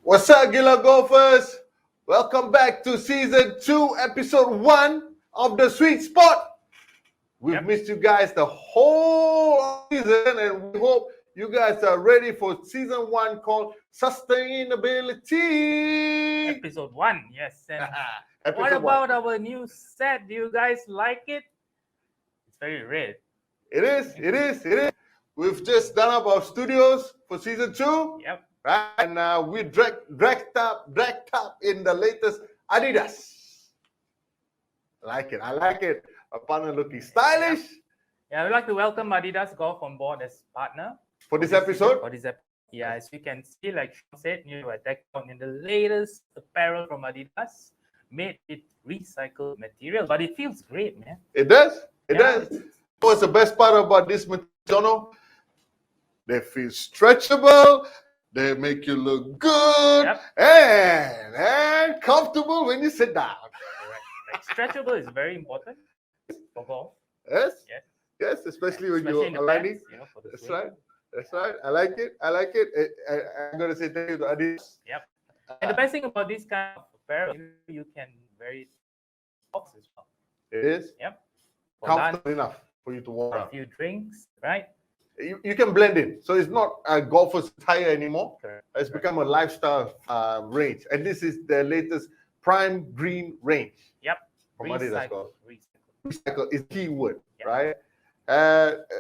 What's up, Gila golfers? Welcome back to season 2, episode 1 of the Sweet Spot. We've missed you guys the whole season, and we hope you guys are ready for season 1 called Sustainability. Episode 1, yes. And Episode what 1. about our new set? Do you guys like it? It's very red. It is. We've just done up our studios for season 2. Yep. Right? And we dragged up in the latest Adidas. I like it. A partner looking stylish. Yeah, we'd like to welcome Adidas Golf on board as partner For this episode. Yeah, as you can see, like Sean said, you are decked out in the latest apparel from Adidas, made with recycled material, but it feels great, man. It does. What's the best part about this material? They feel stretchable. They make you look good and comfortable when you sit down. Right. Stretchable is very important for golf. Yes, especially when you're aligning. That's right. I like it. I'm going to say thank you to Adidas. Yep. And the best thing about this kind of apparel, you can wear it box as well. It is. Yep. Comfortable enough for you to walk a few drinks, right? You can blend in. So it's not a golfer's attire anymore. Correct. It's become a lifestyle range. And this is the latest prime green range. Yep. From Adidas Golf. Recycle is key word, right?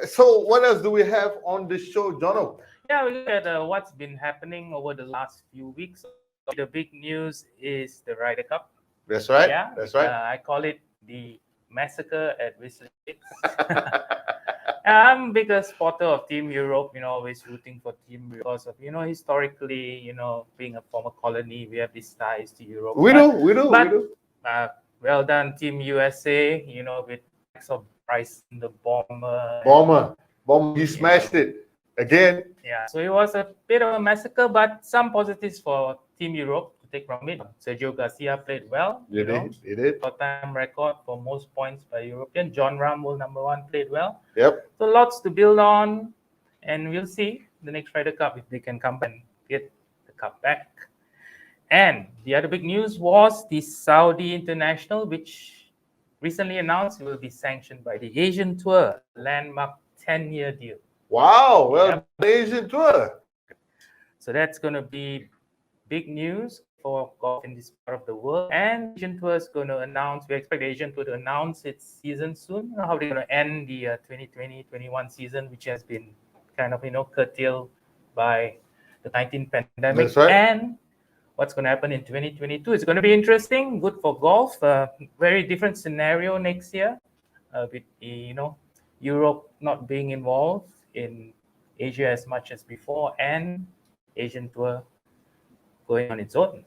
So what else do we have on this show, Jono? Yeah, we look at what's been happening over the last few weeks. The big news is the Ryder Cup. That's right. Yeah, that's right. I call it the massacre at Whistler. I'm a bigger supporter of Team Europe, always rooting for Team because of, historically, being a former colony, we have these ties to Europe. We do. Well done, Team USA, with of Bryce in the bomber. He smashed it again. Yeah, so it was a bit of a massacre, but some positives for Team Europe to take from it. Sergio Garcia played well. He did. All-time record for most points by European. John Ram, world number 1, played well. Yep. So lots to build on, and we'll see the next Ryder Cup if they can come and get the cup back. And the other big news was the Saudi International, which recently announced it will be sanctioned by the Asian Tour, landmark 10-year deal. Wow, well, the Asian Tour. So that's going to be big news for golf in this part of the world. And Asian Tour is going to announce, we expect the Asian Tour to announce its season soon. How they're going to end the 2020-21 season, which has been kind of, curtailed by the 19 pandemic. That's right. And what's going to happen in 2022. It's going to be interesting, good for golf. Very different scenario next year with, Europe not being involved in Asia as much as before and Asian Tour going on its own.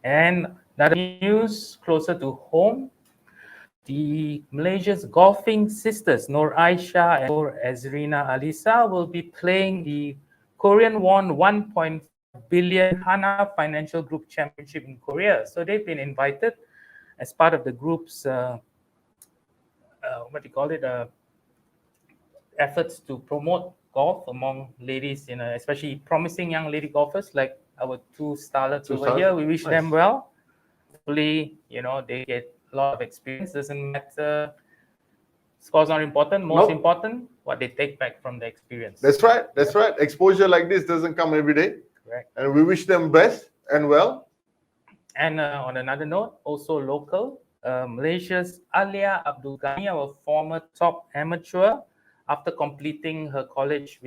And another news closer to home, the Malaysia's golfing sisters, Nur Aisyah and Nur Azrina Alisa, will be playing the Korean-won 1.5 billion Hana Financial Group Championship in Korea. So they've been invited as part of the group's efforts to promote golf among ladies, especially promising young lady golfers like our two starlets over here. We wish them well. Hopefully, they get a lot of experience. Doesn't matter. Scores not important. Most important, what they take back from the experience. That's right. Exposure like this doesn't come every day. Correct. And we wish them best and well. And on another note, also local, Malaysia's Alia Abdul Ghani, our former top amateur, after completing her college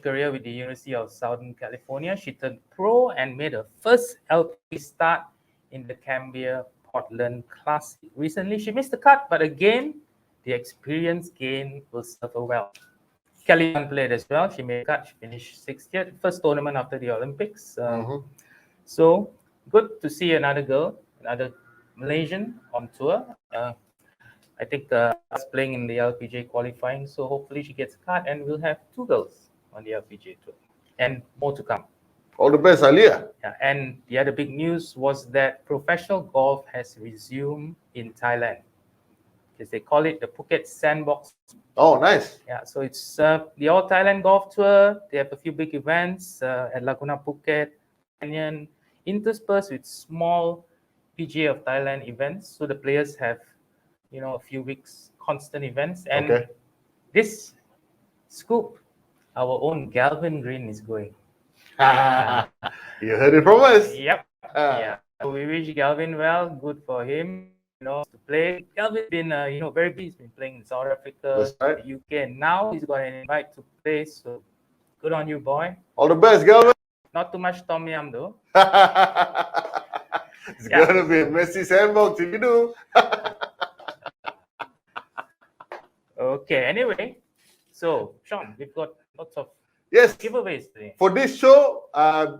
career with the University of Southern California, she turned pro and made her first LP start in the Cambia Portland Classic. Recently, she missed the cut, but again, the experience gain will serve her well. Kelly Young played as well. She made a cut. She finished 60th, first tournament after the Olympics. So good to see another girl, another Malaysian on tour. I think us playing in the LPGA qualifying. So hopefully she gets a cut, and we'll have 2 girls on the LPGA tour, and more to come. All the best, Alia. Yeah, and the other big news was that professional golf has resumed in Thailand. They call it the Phuket Sandbox. Oh, nice. Yeah, so it's the All Thailand Golf Tour. They have a few big events at Laguna Phuket, Canyon, interspersed with small PGA of Thailand events. So the players have, a few weeks constant events. And Okay. this scoop, our own Galvin Green is going. You heard it from us. Yep. Yeah. So we wish Galvin well. Good for him. To play. Galvin's been, very busy. He's been playing in South Africa, That's right. the UK, and now he's got an invite to play. So good on you, boy. All the best, Galvin. Not too much Tom Yum though. It's gonna be a messy sandbox if you do. Okay. Anyway, so Sean, we've got lots of Yes. giveaways today. For this show,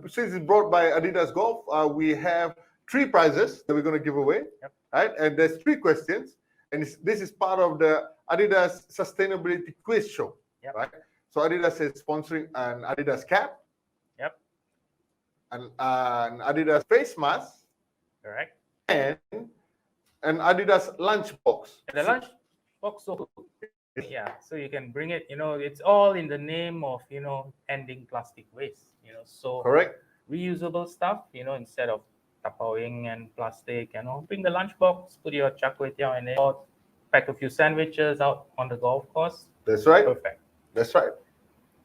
since it's brought by Adidas Golf, we have 3 prizes that we're going to give away. Yep. Right? And there's 3 questions. And this is part of the Adidas Sustainability Quiz Show. Yep. Right? So Adidas is sponsoring an Adidas cap. Yep. An Adidas face mask. Correct. And an Adidas lunchbox. And the lunch box, so yeah, so you can bring it. It's all in the name of ending plastic waste. So Correct. reusable stuff. Instead of tapawing and plastic. Bring the lunchbox, put your char kway teow in it, pack a few sandwiches out on the golf course. That's right. Perfect. That's right.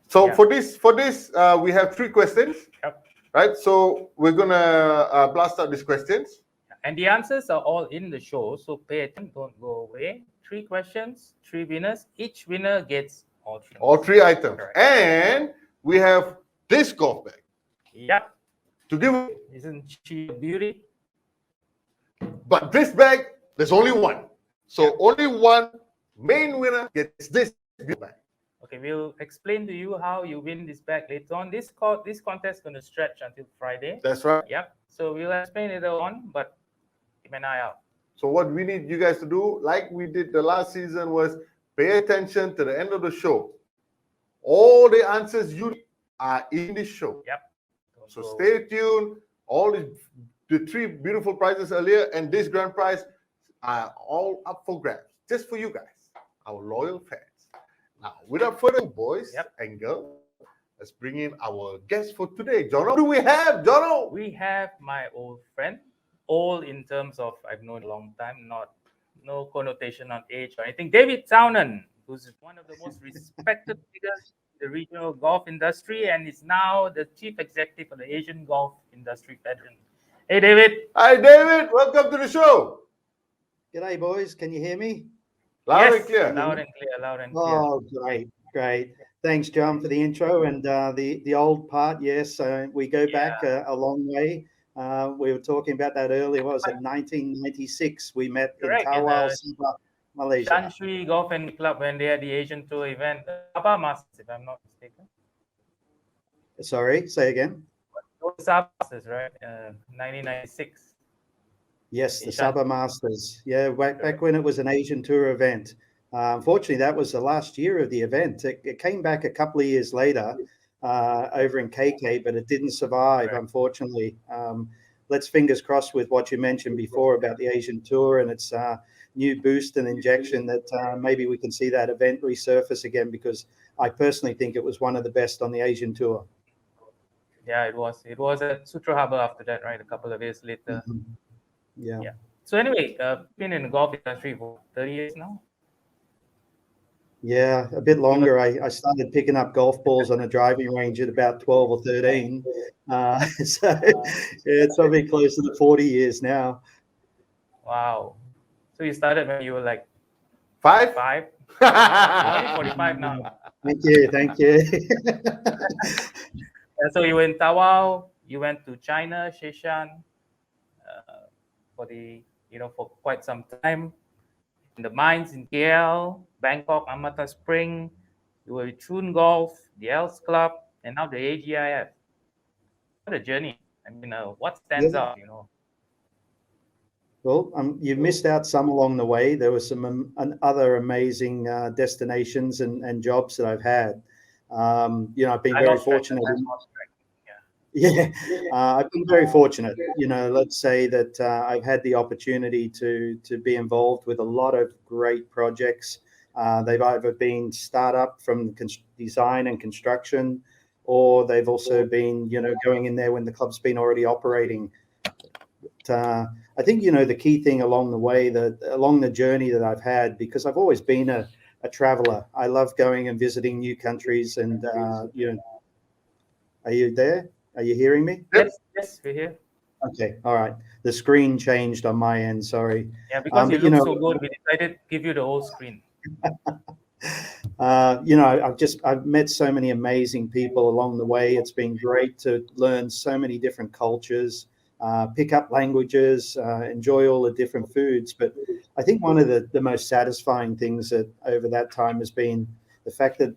So Yeah. for this, we have 3 questions. Yep. Right. So we're gonna blast out these questions. And the answers are all in the show, so pay attention, don't go away. 3 questions, 3 winners. Each winner gets all 3. All 3 items. Correct. And we have this golf bag Yep. to give away. Isn't she a beauty? But this bag, there's only one. So only one main winner gets this bag. Okay, we'll explain to you how you win this bag later on. This contest is going to stretch until Friday. That's right. Yep. So we'll explain later on, but keep an eye out. So what we need you guys to do, like we did the last season, was pay attention to the end of the show. All the answers you need are in this show. Yep. So stay tuned. All the 3 beautiful prizes earlier and this grand prize are all up for grabs, just for you guys, our loyal fans. Now, without further ado, boys and girls, let's bring in our guest for today. Jono, who do we have, Jono? We have my old friend, old in terms of I've known a long time, no connotation on age or anything. David Townend, who's one of the most respected figures in the regional golf industry and is now the chief executive of the Asian Golf Industry Federation. Hey, David. Hi, David. Welcome to the show. G'day, boys. Can you hear me? Loud and clear. Loud and clear, loud and clear. Oh, great. Thanks, John, for the intro and the old part. Yes, we go back a long way. We were talking about that earlier. What was it? 1996. We met Correct, in Tawau, Sabah, Malaysia. Shan Shui Golf and Club when they had the Asian Tour event, Sabah Masters, if I'm not mistaken. Sorry, say again. Sabah Masters, right? 1996. Yes, the Sabah Masters. Yeah, back when it was an Asian Tour event. Unfortunately, that was the last year of the event. It came back a couple of years later over in KK, but it didn't survive, unfortunately. Let's fingers crossed with what you mentioned before about the Asian Tour and its new boost and injection that maybe we can see that event resurface again, because I personally think it was one of the best on the Asian Tour. Yeah, it was. It was at Sutra Harbour after that, right? A couple of years later. Mm-hmm. Yeah. So anyway, been in the golf industry for 30 years now. Yeah, a bit longer. I started picking up golf balls on a driving range at about 12 or 13. So it's probably closer to 40 years now. Wow. So you started when you were like 5? 5? You're only 45 now. Thank you. And so you were in Tawau, you went to China, Sheshan, for quite some time. In the mines in KL, Bangkok, Amata Spring, you were with Troon Golf, the Els Club, and now the AGIF. What a journey. I mean, what stands out, Well, you missed out some along the way. There were some other amazing destinations and jobs that I've had. I've been very fortunate. Yeah, I've been very fortunate. Let's say that I've had the opportunity to be involved with a lot of great projects. They've either been startup from design and construction, or they've also been, going in there when the club's been already operating. I think, the key thing along the way, along the journey that I've had, because I've always been a traveler. I love going and visiting new countries. And, are you there? Are you hearing me? Yes, we're here. Okay, all right. The screen changed on my end. Sorry. Yeah, because But, you look so good, we decided to give you the whole screen. I've met so many amazing people along the way. It's been great to learn so many different cultures, pick up languages, enjoy all the different foods. But I think one of the most satisfying things that over that time has been the fact that,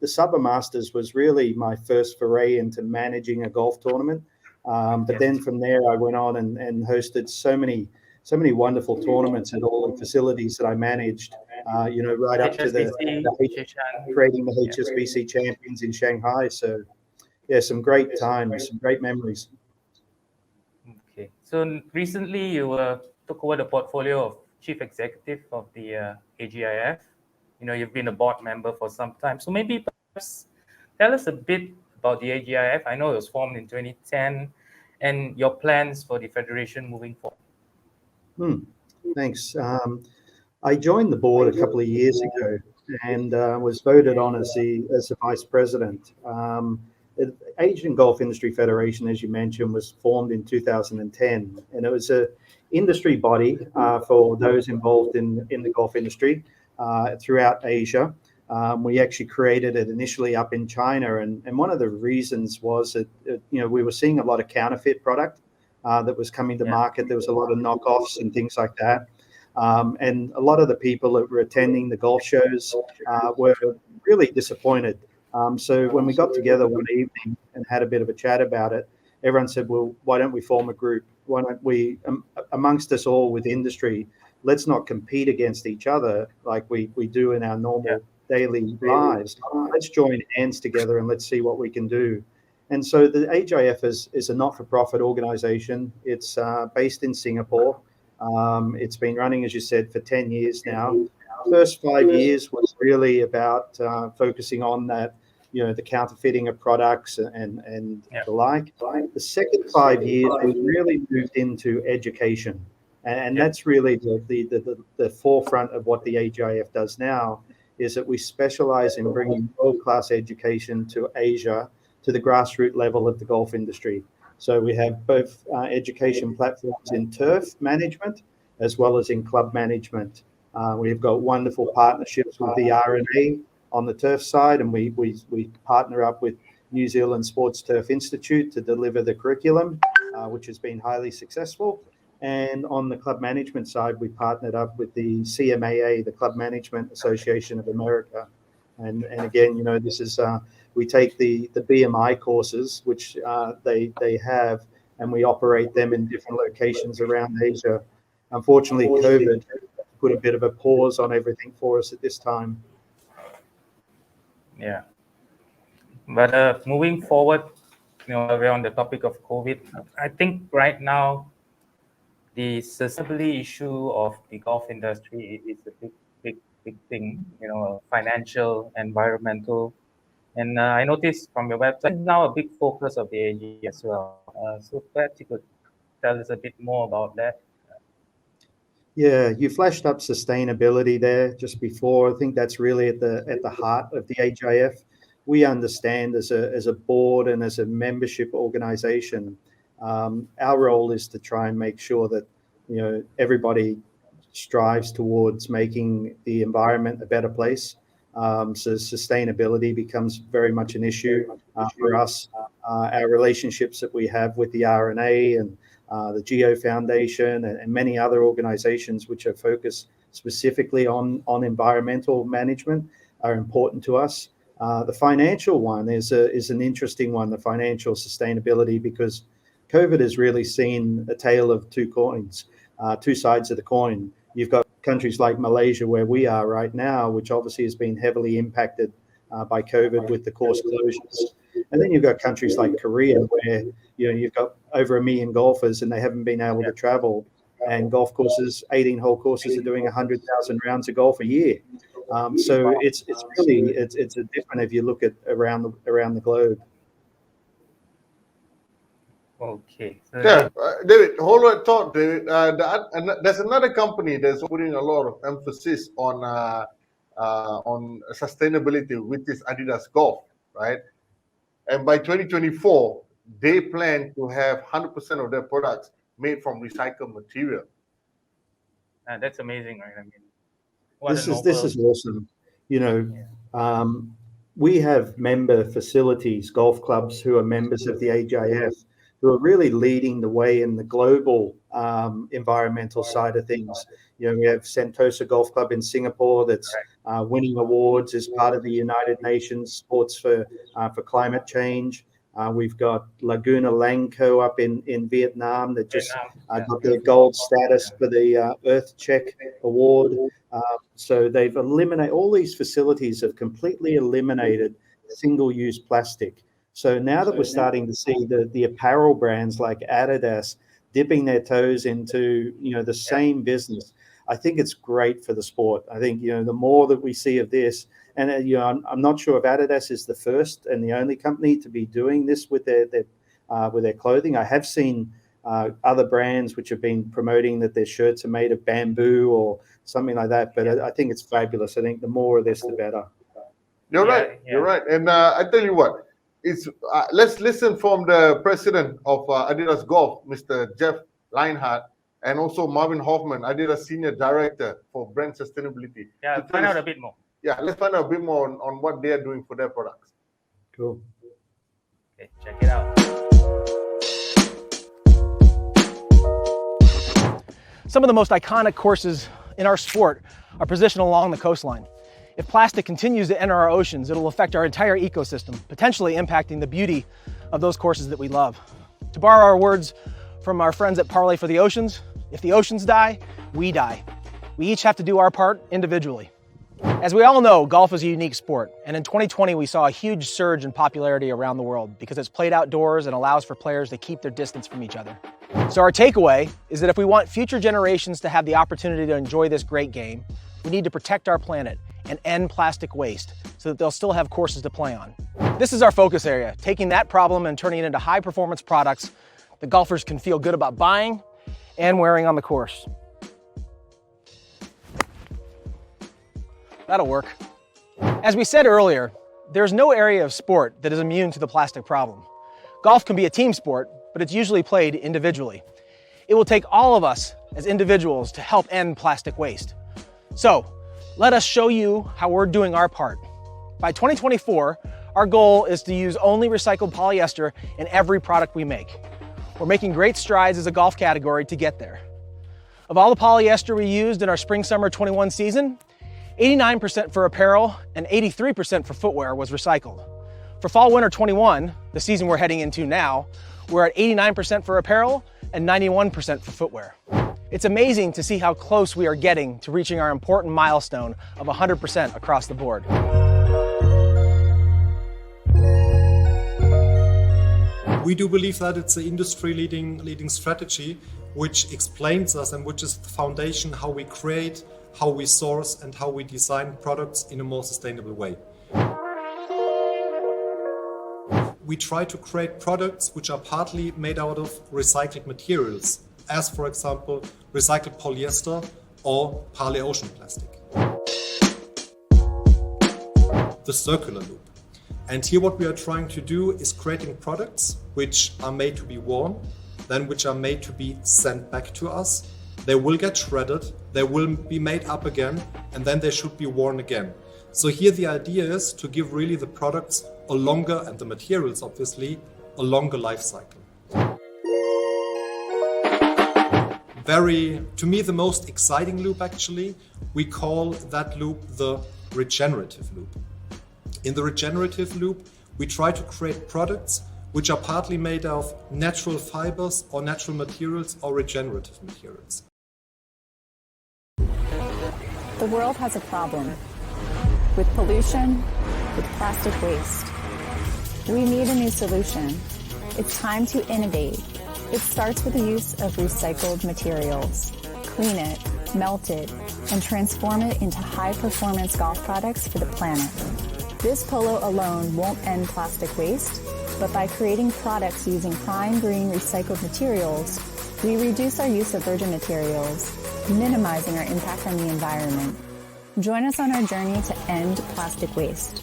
the Saba Masters was really my first foray into managing a golf tournament. But then from there, I went on and hosted so many wonderful tournaments at all the facilities that I managed. Right up to creating the HSBC champions in Shanghai. So, yeah, some great times, some great memories. Okay. So recently you took over the portfolio of Chief Executive of the AGIF. You've been a board member for some time. So maybe perhaps tell us a bit about the AGIF. I know it was formed in 2010 and your plans for the federation moving forward. Thanks. I joined the board a couple of years ago and was voted on as the vice president. The Asian Golf Industry Federation, as you mentioned, was formed in 2010, and it was a industry body for those involved in the golf industry throughout Asia. We actually created it initially up in China, and one of the reasons was that we were seeing a lot of counterfeit product that was coming to market. There was a lot of knockoffs and things like that. And a lot of the people that were attending the golf shows were really disappointed. So when we got together one evening and had a bit of a chat about it, everyone said, well, why don't we form a group? Why don't we, amongst us all with industry, let's not compete against each other like we do in our normal daily lives. Let's join hands together and let's see what we can do. And so the AGIF is a not-for-profit organization. It's based in Singapore. It's been running, as you said, for 10 years now. The first 5 years was really about focusing on that, the counterfeiting of products and the like. The second 5 years we really moved into education. And that's really the forefront of what the AGIF does now, is that we specialize in bringing world-class education to Asia, to the grassroots level of the golf industry. So we have both education platforms in turf management as well as in club management. We've got wonderful partnerships with the RNA on the turf side, and we partner up with New Zealand Sports Turf Institute to deliver the curriculum, which has been highly successful. And on the club management side, we partnered up with the CMAA, the Club Management Association of America. And again, this is we take the BMI courses, which they have, and we operate them in different locations around Asia. Unfortunately, COVID put a bit of a pause on everything for us at this time. Yeah. But moving forward, we're on the topic of COVID. I think right now, the sustainability issue of the golf industry is a big thing, financial, environmental. And I noticed from your website, it's now a big focus of the AG as well. So perhaps you could tell us a bit more about that. Yeah, you flashed up sustainability there just before. I think that's really at the heart of the AGIF. We understand as a board and as a membership organization, our role is to try and make sure that everybody strives towards making the environment a better place. So sustainability becomes very much an issue for us. Our relationships that we have with the RNA and the Geo Foundation and many other organizations which are focused specifically on environmental management are important to us. The financial one is an interesting one, the financial sustainability, because COVID has really seen a tale of two coins, two sides of the coin. You've got countries like Malaysia, where we are right now, which obviously has been heavily impacted by COVID with the course closures. And then you've got countries like Korea where you've got over 1 million golfers and they haven't been able to travel. And golf courses, 18-hole courses, are doing 100,000 rounds of golf a year. So it's really different if you look at around the globe. Okay. Yeah, David, hold on thought, David. There's another company that's putting a lot of emphasis on sustainability, which is Adidas Golf, right? And by 2024, they plan to have 100% of their products made from recycled material. That's amazing, right? I mean, this is awesome. We have member facilities, golf clubs who are members of the AGIF, who are really leading the way in the global environmental side of things. We have Sentosa Golf Club in Singapore that's winning awards as part of the United Nations Sports for Climate Change. We've got Laguna Langco up in Vietnam that just got their gold status for the Earth Check Award. So they've eliminated, all these facilities have completely eliminated single-use plastic. So now that we're starting to see the apparel brands like Adidas dipping their toes into the same business, I think it's great for the sport. I think the more that we see of this, and I'm not sure if Adidas is the first and the only company to be doing this with their clothing. I have seen other brands which have been promoting that their shirts are made of bamboo or something like that. But I think it's fabulous. I think the more of this, the better. You're right. You're right. And I tell you what, let's listen from the president of Adidas Golf, Mr. Jeff Leinhardt, and also Marvin Hoffman, Adidas Senior Director for Brand Sustainability. Yeah, find out a bit more. Yeah, let's find out a bit more on what they are doing for their products. Cool. Okay, check it out. Some of the most iconic courses in our sport are positioned along the coastline. If plastic continues to enter our oceans, it'll affect our entire ecosystem, potentially impacting the beauty of those courses that we love. To borrow our words from our friends at Parlay for the Oceans, if the oceans die, we die. We each have to do our part individually. As we all know, golf is a unique sport, and in 2020 we saw a huge surge in popularity around the world because it's played outdoors and allows for players to keep their distance from each other. So our takeaway is that if we want future generations to have the opportunity to enjoy this great game, we need to protect our planet and end plastic waste so that they'll still have courses to play on. This is our focus area, taking that problem and turning it into high-performance products that golfers can feel good about buying and wearing on the course. That'll work. As we said earlier, there's no area of sport that is immune to the plastic problem. Golf can be a team sport, but it's usually played individually. It will take all of us as individuals to help end plastic waste. So, let us show you how we're doing our part. By 2024, our goal is to use only recycled polyester in every product we make. We're making great strides as a golf category to get there. Of all the polyester we used in our Spring-Summer 21 season, 89% for apparel and 83% for footwear was recycled. For Fall-Winter 21, the season we're heading into now, we're at 89% for apparel and 91% for footwear. It's amazing to see how close we are getting to reaching our important milestone of 100% across the board. We do believe that it's an industry-leading strategy which explains us and which is the foundation how we create, how we source, and how we design products in a more sustainable way. We try to create products which are partly made out of recycled materials, as for example, recycled polyester or Parlay ocean plastic. The circular loop. And here what we are trying to do is creating products which are made to be worn, then which are made to be sent back to us. They will get shredded, they will be made up again, and then they should be worn again. So here the idea is to give really the products a longer, and the materials obviously, a longer life cycle. To me, the most exciting loop actually, we call that loop the regenerative loop. In the regenerative loop, we try to create products which are partly made of natural fibers or natural materials or regenerative materials. The world has a problem with pollution, with plastic waste. We need a new solution. It's time to innovate. It starts with the use of recycled materials. Clean it, melt it, and transform it into high-performance golf products for the planet. This polo alone won't end plastic waste, but by creating products using prime green recycled materials, we reduce our use of virgin materials, minimizing our impact on the environment. Join us on our journey to end plastic waste.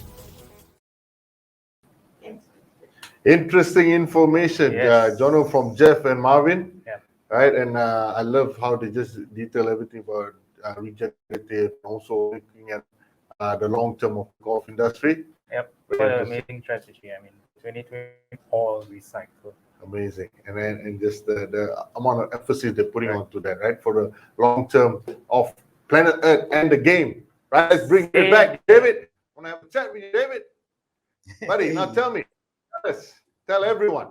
Interesting information, Yes. Jono, from Jeff and Marvin. Yeah. Right, and I love how they just detail everything about regenerative, also looking at the long term of the golf industry. Yep. Very What an interesting. amazing strategy. I mean, 2020 all recycled. Amazing, and just the amount of emphasis they're putting onto that, right, for the long term of planet Earth and the game. Right, let's bring it back, David. Want to have a chat with you, David? Buddy, now tell me, tell everyone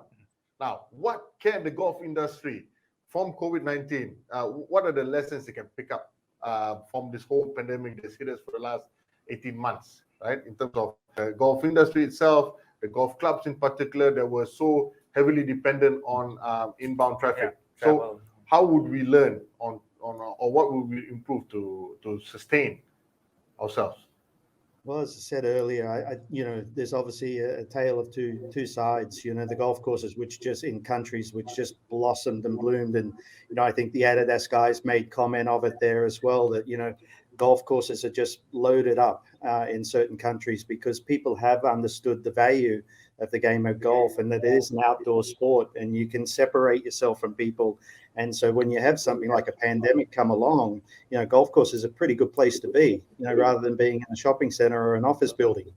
now, what can the golf industry from COVID-19? What are the lessons they can pick up from this whole pandemic that's hit us for the last 18 months, right? In terms of the golf industry itself, the golf clubs in particular, that were so heavily dependent on inbound traffic. Yeah, So, travel. how would we learn on or what would we improve to sustain ourselves? Well, as I said earlier, there's obviously a tale of two sides. The golf courses, which just in countries which just blossomed and bloomed, and I think the Adidas guys made comment of it there as well, that golf courses are just loaded up in certain countries because people have understood the value of the game of golf and that it is an outdoor sport and you can separate yourself from people. And so when you have something like a pandemic come along, golf course is a pretty good place to be, rather than being in a shopping center or an office building.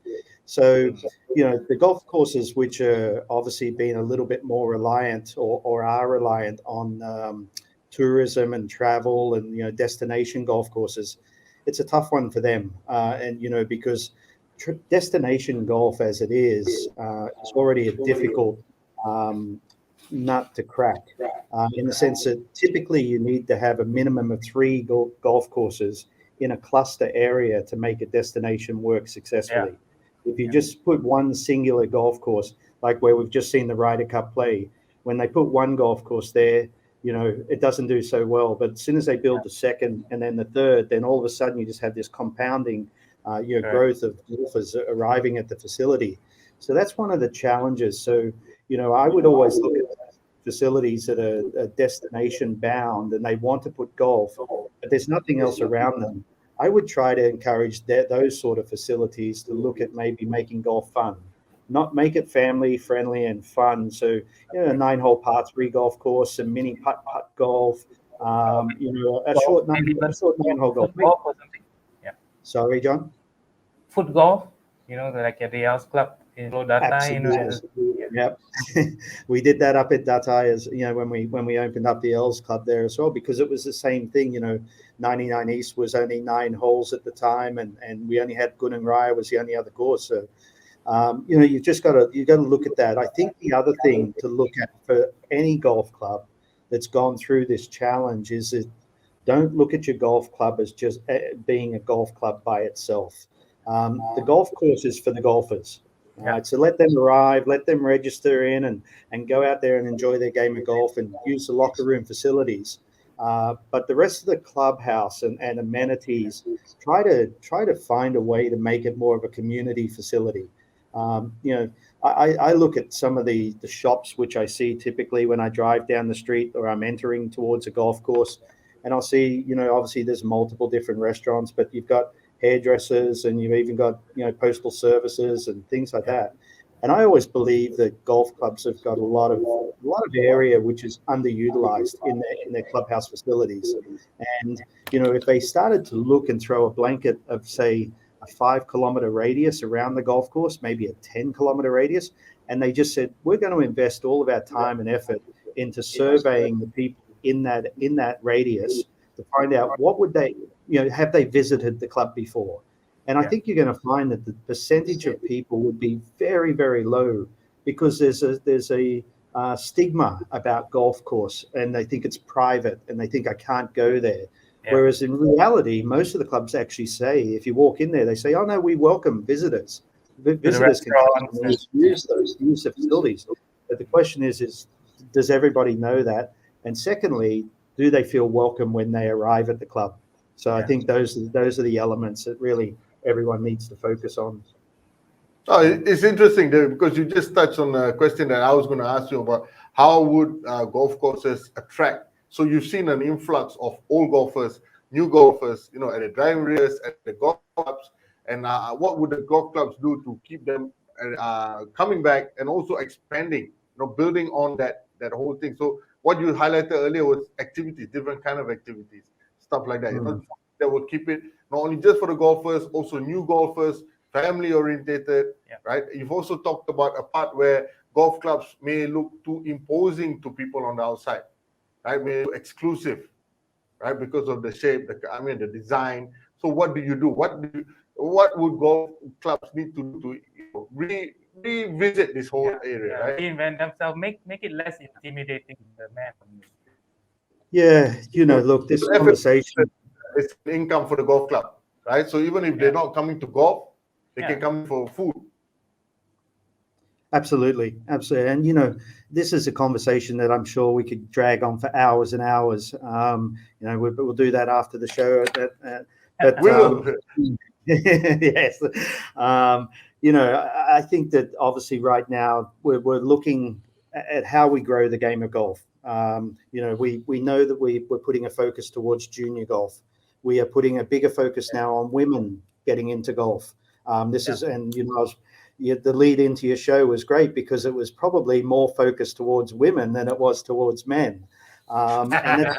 So, the golf courses, which are obviously being a little bit more reliant or are reliant on tourism and travel and, destination golf courses, it's a tough one for them. Because destination golf as it is already a difficult nut to crack in the sense that typically you need to have a minimum of 3 golf courses in a cluster area to make a destination work successfully. If you just put one singular golf course, like where we've just seen the Ryder Cup play, when they put one golf course there, it doesn't do so well. But as soon as they build the second and then the third, then all of a sudden you just have this compounding growth of golfers arriving at the facility. So that's one of the challenges. So, I would always look at facilities that are destination bound and they want to put golf, but there's nothing else around them. I would try to encourage those sort of facilities to look at maybe making golf fun, not make it family friendly and fun. So, a 9-hole par 3 golf course, a mini putt golf, a short 9-hole golf. Golf or something. Yeah. Sorry, John? Foot golf, like at the House Club in Lodata, Absolutely. Yep. We did that up at Datai as when we opened up the Earls Club there as well, because it was the same thing. 99 East was only 9 holes at the time, and we only had Gunung Raya was the only other course. So you've got to look at that. I think the other thing to look at for any golf club that's gone through this challenge is that don't look at your golf club as just being a golf club by itself. The golf course is for the golfers. Right, so let them arrive, let them register in and go out there and enjoy their game of golf and use the locker room facilities. But the rest of the clubhouse and amenities, try to find a way to make it more of a community facility. I look at some of the shops which I see typically when I drive down the street or I'm entering towards a golf course, and I'll see, obviously there's multiple different restaurants, but you've got hairdressers and you've even got postal services and things like that. And I always believe that golf clubs have got a lot of area which is underutilized in their clubhouse facilities. And if they started to look and throw a blanket of, say, a 5-kilometer radius around the golf course, maybe a 10-kilometer radius, and they just said, we're going to invest all of our time and effort into surveying the people in that radius to find out what would they, have they visited the club before? And I think you're going to find that the percentage of people would be very, very low, because there's a stigma about golf course, and they think it's private and they think I can't go there. Yeah. Whereas in reality, most of the clubs actually say, if you walk in there, they say, oh no, we welcome visitors. visitors can come restaurants and use the facilities. But the question is does everybody know that? And secondly, do they feel welcome when they arrive at the club? So I think those are the elements that really everyone needs to focus on. Oh, it's interesting there, because you just touched on a question that I was going to ask you about. How would golf courses attract? So you've seen an influx of old golfers, new golfers, at the driving ranges, at the golf clubs, and what would the golf clubs do to keep them coming back and also expanding, building on that whole thing? So what you highlighted earlier was activities, different kind of activities, stuff like that. That will keep it not only just for the golfers, also new golfers, family orientated, right? You've also talked about a part where golf clubs may look too imposing to people on the outside, right? May look exclusive, right? Because of the shape, the design. So what do you do? What would golf clubs need to do to revisit this whole area, right? Reinvent themselves, make it less intimidating to the man. Yeah, look, this conversation. It's income for the golf club, right? So even if they're not coming to golf, they can come for food. Absolutely. And, this is a conversation that I'm sure we could drag on for hours and hours. We'll do that after the show. Yes. I think that obviously right now we're looking at how we grow the game of golf. We know that we're putting a focus towards junior golf. We are putting a bigger focus now on women getting into golf. The lead into your show was great because it was probably more focused towards women than it was towards men. And that's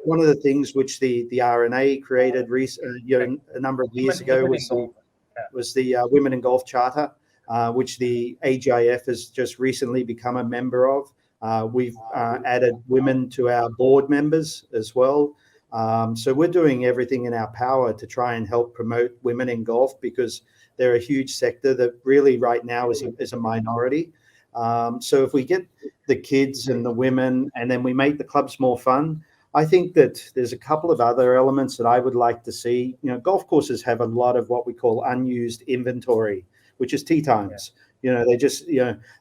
one of the things which the RNA created a number of years ago was the Women in Golf Charter, which the AGIF has just recently become a member of. We've added women to our board members as well. So we're doing everything in our power to try and help promote women in golf, because they're a huge sector that really right now is a minority. So if we get the kids and the women and then we make the clubs more fun, I think that there's a couple of other elements that I would like to see. Golf courses have a lot of what we call unused inventory, which is tee times. They just,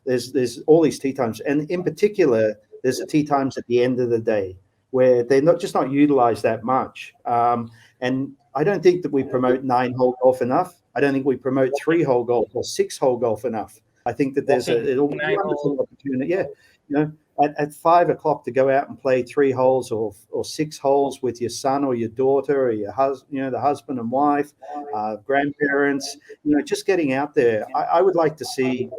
there's all these tee times. And in particular, there's the tee times at the end of the day where they're not utilized that much. And I don't think that we promote 9-hole golf enough. I don't think we promote 3-hole golf or 6-hole golf enough. I think that there's a wonderful opportunity. At 5 o'clock to go out and play 3 holes or 6 holes with your son or your daughter or your husband, the husband and wife, grandparents, just getting out there. I would like to see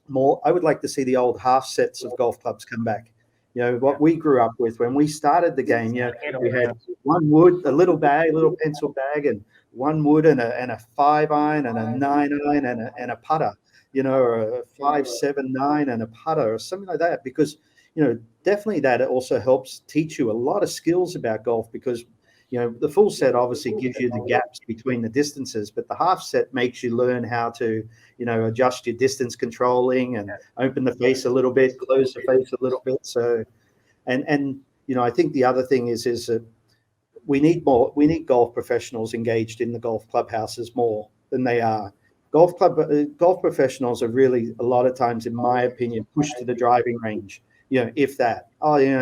more. I would like to see the old half sets of golf clubs come back. What we grew up with when we started the game, we had one wood, a little pencil bag, and one wood and a 5-iron and a 9-iron and a putter, or a 5-7-9 and a putter or something like that. Because, definitely that also helps teach you a lot of skills about golf, because, the full set obviously gives you the gaps between the distances, but the half set makes you learn how to, adjust your distance controlling and open the face a little bit, close the face a little bit. So, and I think the other thing is that we need golf professionals engaged in the golf clubhouses more than they are. Golf professionals are really, a lot of times, in my opinion, pushed to the driving range. If that,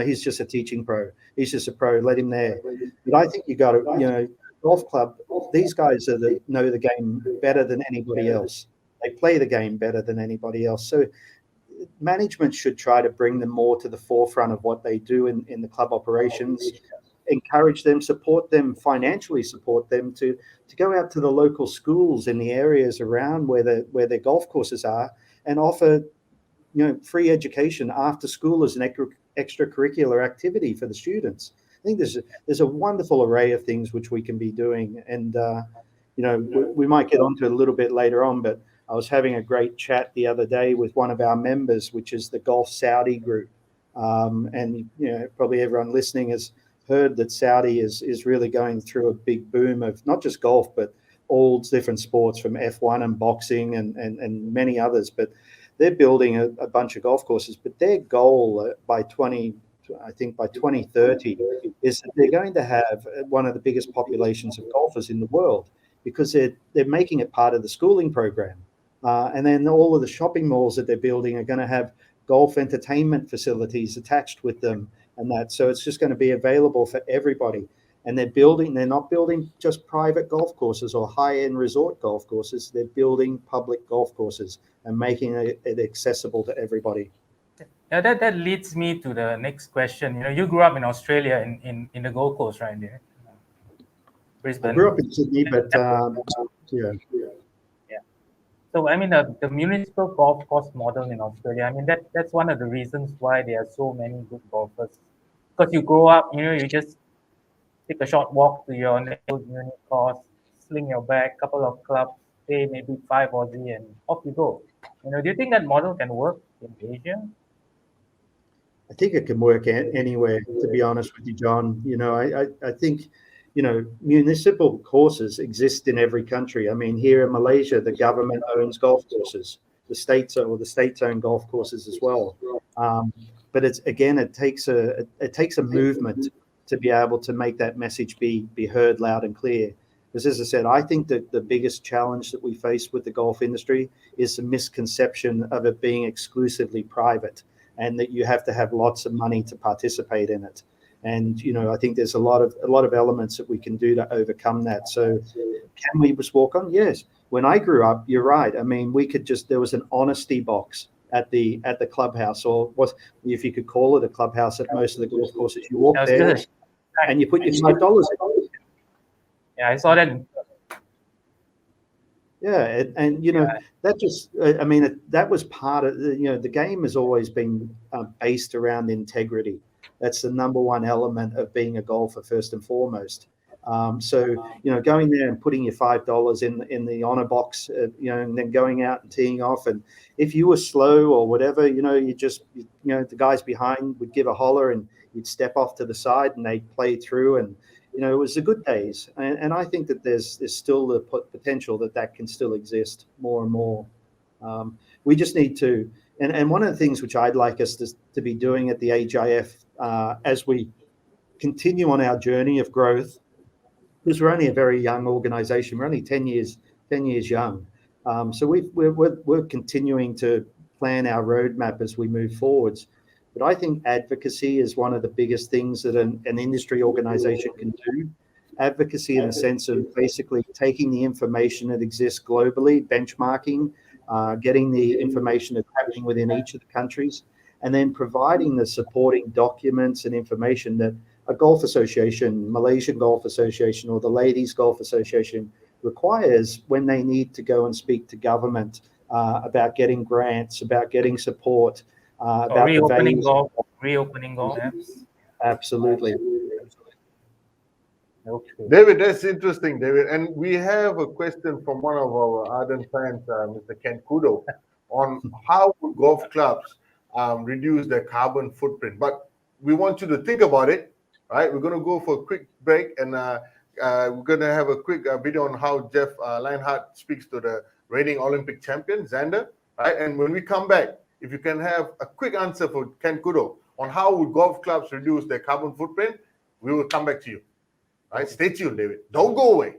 he's just a teaching pro. He's just a pro. Let him there. But I think you got to, golf club. These guys know the game better than anybody else. They play the game better than anybody else. So management should try to bring them more to the forefront of what they do in the club operations. Encourage them, financially support them to go out to the local schools in the areas around where their golf courses are, and offer free education after school as an extracurricular activity for the students. I think there's a wonderful array of things which we can be doing, and we might get onto it a little bit later on, but I was having a great chat the other day with one of our members, which is the Golf Saudi group, and probably everyone listening has heard that Saudi is really going through a big boom of not just golf but all different sports, from F1 and boxing and many others. But they're building a bunch of golf courses, but their goal by 2030 is that they're going to have one of the biggest populations of golfers in the world, because they're making it part of the schooling program. And then all of the shopping malls that they're building are going to have golf entertainment facilities attached with them and that. So it's just going to be available for everybody. And they're not building just private golf courses or high-end resort golf courses. They're building public golf courses and making it accessible to everybody. Yeah, that leads me to the next question. You grew up in Australia in the Gold Coast, right? There, Brisbane. I grew up in Sydney, but yeah. So I mean, the municipal golf course model in Australia. I mean, that's one of the reasons why there are so many good golfers. Because you grow up, you just take a short walk to your neighborhood uni course, sling your bag, couple of clubs, pay maybe 5 Aussie, and off you go. Do you think that model can work in Asia? I think it can work anywhere, to be honest with you, John. I think, municipal courses exist in every country. I mean, here in Malaysia, the government owns golf courses. The states own golf courses as well. But it takes a movement to be able to make that message be heard loud and clear. Because as I said, I think that the biggest challenge that we face with the golf industry is the misconception of it being exclusively private, and that you have to have lots of money to participate in it. And I think there's a lot of elements that we can do to overcome that. So can we just walk on? Yes. When I grew up, you're right. I mean, there was an honesty box at the clubhouse, or if you could call it a clubhouse at most of the golf courses. You walk there and you put your $5 in. Yeah, I saw that. Yeah, and that just, that was part of the game has always been based around integrity. That's the number one element of being a golfer, first and foremost. So going there and putting your $5 in the honor box, and then going out and teeing off, and if you were slow or whatever, the guys behind would give a holler, and you'd step off to the side, and they'd play through, and it was the good days. And I think that there's still the potential that can still exist more and more. We just need to, and one of the things which I'd like us to be doing at the AGIF as we continue on our journey of growth, because we're only a very young organization. We're only 10 years young. So we're continuing to plan our roadmap as we move forwards. But I think advocacy is one of the biggest things that an industry organization can do. Advocacy in the sense of basically taking the information that exists globally, benchmarking, getting the information that's happening within each of the countries, and then providing the supporting documents and information that a golf association, Malaysian Golf Association, or the Ladies Golf Association requires when they need to go and speak to government about getting grants, about getting support, about reopening golf apps. Absolutely. Okay. David, that's interesting, David. And we have a question from one of our ardent fans, Mr. Ken Kudo, on how would golf clubs reduce their carbon footprint. But we want you to think about it, right? We're going to go for a quick break, and we're going to have a quick video on how Jeff Leinhart speaks to the reigning Olympic champion, Xander, right? And when we come back, if you can have a quick answer for Ken Kudo on how would golf clubs reduce their carbon footprint, we will come back to you. Right? Stay tuned, David. Don't go away.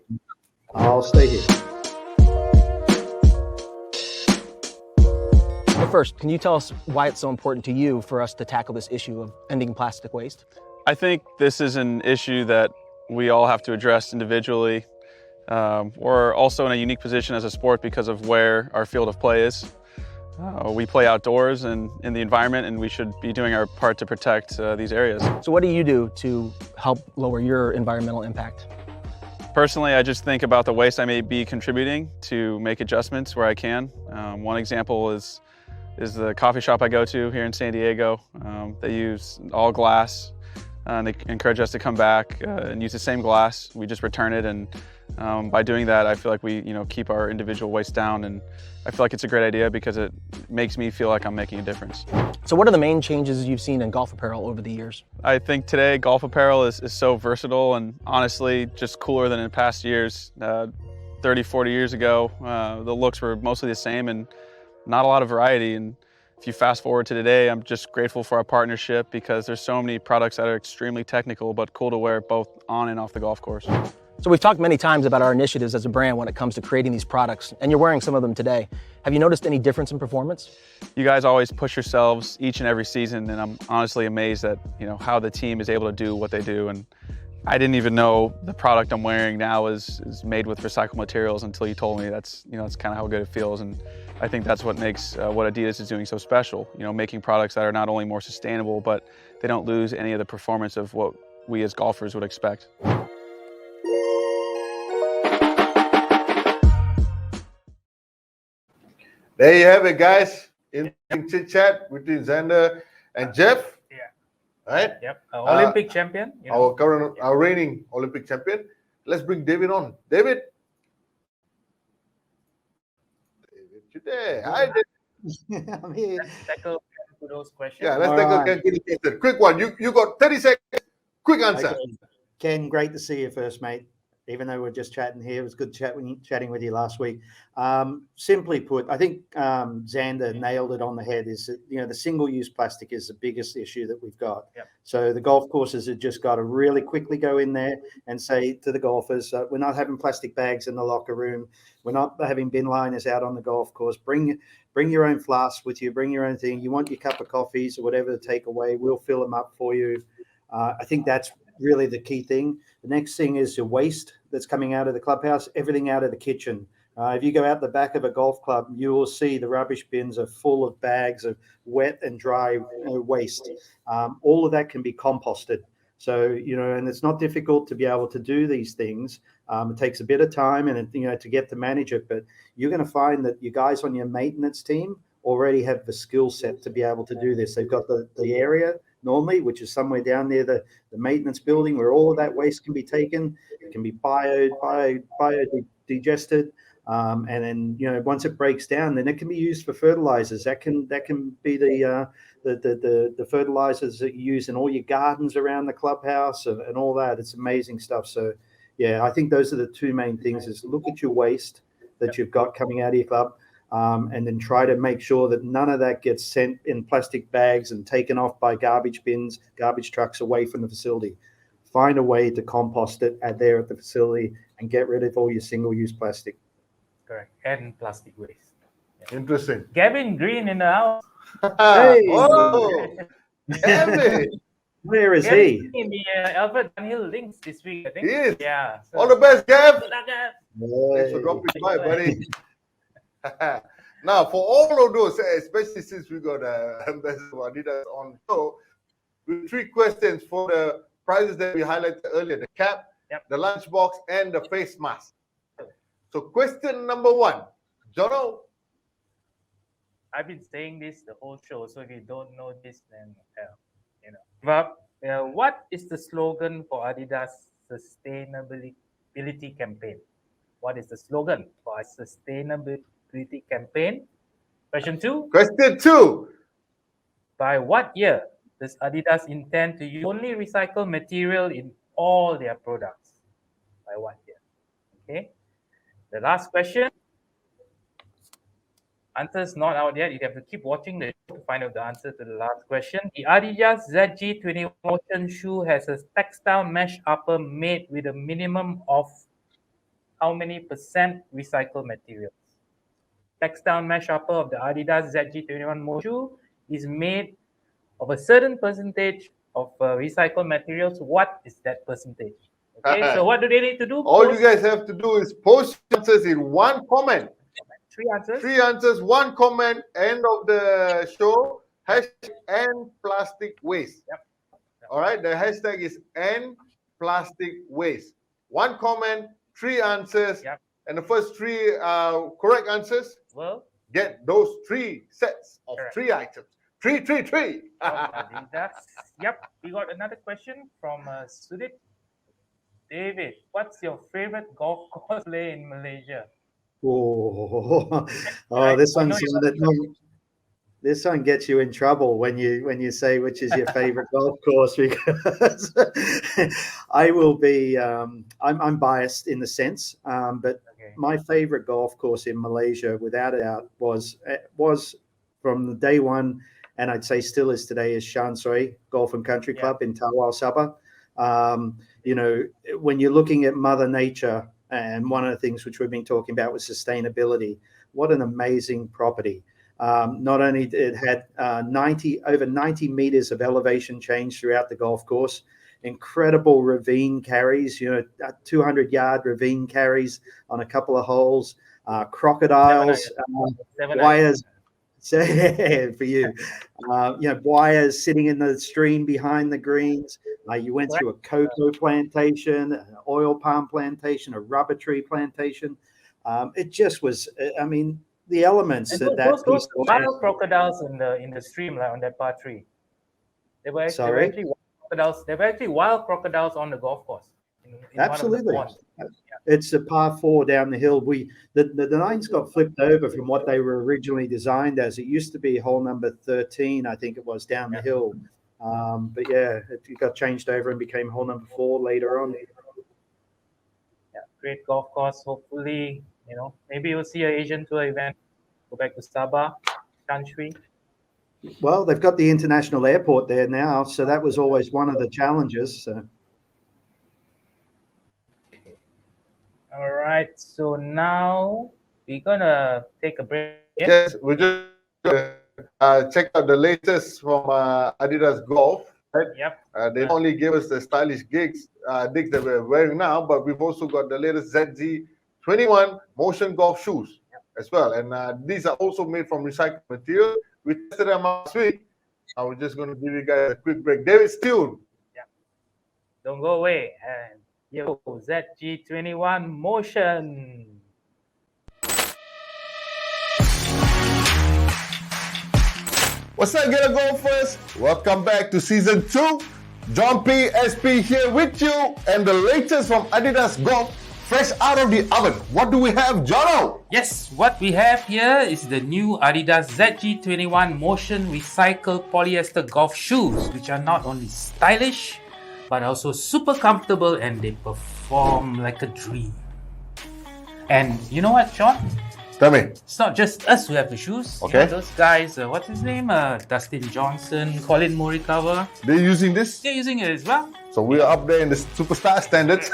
I'll stay here. But first, can you tell us why it's so important to you for us to tackle this issue of ending plastic waste? I think this is an issue that we all have to address individually. We're also in a unique position as a sport because of where our field of play is. We play outdoors and in the environment, and we should be doing our part to protect these areas. So what do you do to help lower your environmental impact? Personally, I just think about the waste I may be contributing to make adjustments where I can. One example is the coffee shop I go to here in San Diego. They use all glass, and they encourage us to come back and use the same glass. We just return it, and by doing that, I feel like we keep our individual waste down, and I feel like it's a great idea because it makes me feel like I'm making a difference. So what are the main changes you've seen in golf apparel over the years? I think today golf apparel is so versatile and honestly just cooler than in past years. 30, 40 years ago, the looks were mostly the same and not a lot of variety. And if you fast forward to today, I'm just grateful for our partnership because there's so many products that are extremely technical but cool to wear both on and off the golf course. So we've talked many times about our initiatives as a brand when it comes to creating these products, and you're wearing some of them today. Have you noticed any difference in performance? You guys always push yourselves each and every season, and I'm honestly amazed at how the team is able to do what they do. And I didn't even know the product I'm wearing now is made with recycled materials until you told me. That's that's kind of how good it feels, and I think that's what makes what Adidas is doing so special. Making products that are not only more sustainable, but they don't lose any of the performance of what we as golfers would expect. There you have it, guys. In chit chat between Xander and Jeff. Yeah. Right? Yep. Olympic champion. Our reigning Olympic champion. Let's bring David on. David. Today. Hi, David. I'm here. Let's tackle those questions. Yeah, let's take a quick one. You got 30 seconds. Quick answer. Okay. Ken, great to see you first, mate. Even though we're just chatting here, it was good chatting with you last week. Simply put, I think Xander nailed it on the head. Is that, the single-use plastic is the biggest issue that we've got. Yep. So the golf courses have just got to really quickly go in there and say to the golfers, we're not having plastic bags in the locker room. We're not having bin liners out on the golf course. Bring your own flask with you. Bring your own thing. You want your cup of coffees or whatever to take away, we'll fill them up for you. I think that's really the key thing. The next thing is your waste that's coming out of the clubhouse, everything out of the kitchen. If you go out the back of a golf club, you will see the rubbish bins are full of bags of wet and dry waste. All of that can be composted. So, and it's not difficult to be able to do these things. It takes a bit of time and, to get to manage it. But you're going to find that you guys on your maintenance team already have the skill set to be able to do this. They've got the area normally, which is somewhere down near the maintenance building where all of that waste can be taken. It can be biodigested. And then, once it breaks down, then it can be used for fertilizers. That can be the fertilizers that you use in all your gardens around the clubhouse and all that. It's amazing stuff. So, yeah, I think those are the two main things: is look at your waste that you've got coming out of your club, and then try to make sure that none of that gets sent in plastic bags and taken off by garbage bins, garbage trucks away from the facility. Find a way to compost it there at the facility and get rid of all your single-use plastic. Correct. And plastic waste. Yeah. Interesting. Gavin Green in the house. Hey! Oh, Gavin. Where is Gavin he? in the Albert Dunhill links this week, I think. He is. Yeah. So, All the best, Gav. good luck, Gav. Thanks for dropping by, buddy. Now, for all of those, especially since we got Ambassador Adidas on show, with 3 questions for the prizes that we highlighted earlier: the cap, the lunchbox, and the face mask. So, question number 1, Jono. I've been saying this the whole show, so if you don't know this, then But what is the slogan for Adidas sustainability campaign? What is the slogan for our sustainability campaign? Question 2. Question 2. By what year does Adidas intend to use only recycled material in all their products? By what year? Okay. The last question. Answer's not out yet. You have to keep watching the show to find out the answer to the last question. The Adidas ZG21 Motion shoe has a textile mesh upper made with a minimum of how many percent recycled materials? Textile mesh upper of the Adidas ZG21 Motion shoe is made of a certain percentage of recycled materials. What is that percentage? Okay, so what do they need to do? All you guys have to do is post answers in one comment. 3 answers. 3 answers, 1 comment, end of the show, #end plastic waste. Yep. All right, the hashtag is #end plastic waste. 1 comment, 3 answers, and the first 3 correct answers will get those 3 sets of Correct. 3 items. 3. Adidas. Yep, we got another question from Sudit. David, what's your favorite golf course play in Malaysia? This one gets you in trouble when you say which is your favorite golf course, because I will be I'm biased in the sense, but my favorite golf course in Malaysia, without a doubt, was from the day one, and I'd say still is today, is Shan Sui Golf and Country Club in Tawau, Sabah. You know, when you're looking at Mother Nature, and one of the things which we've been talking about was sustainability, what an amazing property. Not only it had over 90 meters of elevation change throughout the golf course, incredible ravine carries, you know, 200-yard ravine carries on a couple of holes, crocodiles, wires. For you, you know, wires sitting in the stream behind the greens. You went through a cocoa plantation, an oil palm plantation, a rubber tree plantation. It just was, I mean, the elements and those wild crocodiles in the stream, like on that par 3. They were actually wild crocodiles on the golf course. In Absolutely. It's a par 4 down the hill. The nines got flipped over from what they were originally designed as. It used to be hole number 13, I think it was, down the hill. But yeah, it got changed over and became hole number 4 later on. Yeah, great golf course. Hopefully, you know, maybe we'll see an Asian Tour event. Go back to Sabah, Shan Sui. Well, they've got the international airport there now, so that was always one of the challenges. So. All right, so now we're gonna take a break. Yes, we just check out the latest from Adidas Golf. Right? Yep. They only gave us the stylish digs that we're wearing now, but we've also got the latest ZG21 motion golf shoes as well. And these are also made from recycled material. We tested them last week. We're just going to give you guys a quick break. David Townend. Yeah. Don't go away. And yo, ZG21 motion. What's up, Gila Golfers? Welcome back to Season 2. John P. SP here with you, and the latest from Adidas Golf, fresh out of the oven. What do we have, Jono? Yes, what we have here is the new Adidas ZG21 Motion Recycled Polyester Golf Shoes, which are not only stylish, but also super comfortable, and they perform like a dream. And you know what, Sean? Tell me. It's not just us who have the shoes. Okay. You know, those guys, what's his name? Dustin Johnson, Colin Morikawa. They're using this? They're using it as well. So we're up there in the superstar standards.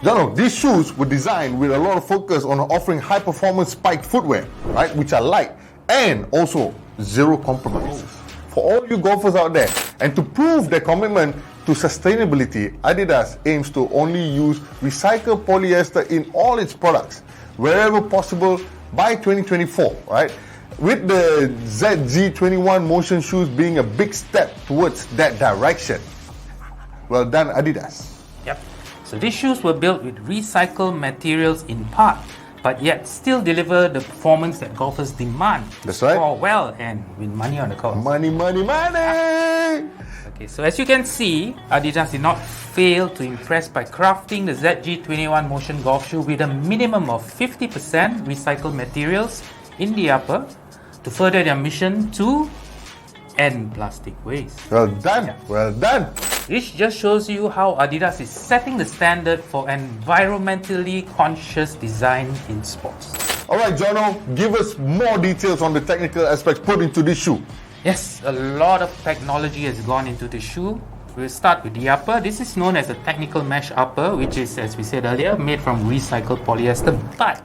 Jono, these shoes were designed with a lot of focus on offering high-performance spiked footwear, right, which are light and also zero compromises. For all you golfers out there, and to prove their commitment to sustainability, Adidas aims to only use recycled polyester in all its products, wherever possible, by 2024, right? With the ZG21 motion shoes being a big step towards that direction. Well done, Adidas. Yep. So these shoes were built with recycled materials in part, but yet still deliver the performance that golfers demand. That's right. Score well and win money on the course. Money, money, money! Okay, so as you can see, Adidas did not fail to impress by crafting the ZG21 Motion Golf Shoe with a minimum of 50% recycled materials in the upper to further their mission to end plastic waste. Well done, well done. This just shows you how Adidas is setting the standard for environmentally conscious design in sports. All right, Jono, give us more details on the technical aspects put into this shoe. Yes, a lot of technology has gone into the shoe. We'll start with the upper. This is known as a technical mesh upper, which is, as we said earlier, made from recycled polyester, but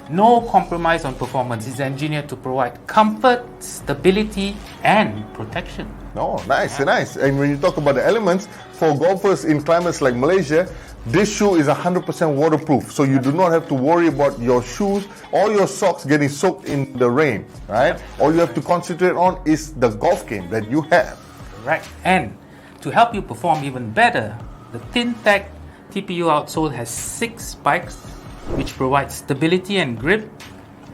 no compromise on performance. It's engineered to provide comfort, stability, and protection. Oh, nice, nice. And when you talk about the elements, for golfers in climates like Malaysia, this shoe is 100% waterproof, so you do not have to worry about your shoes or your socks getting soaked in the rain, right? All you have to concentrate on is the golf game that you have. Right, and to help you perform even better, the ThinTech TPU outsole has 6 spikes, which provide stability and grip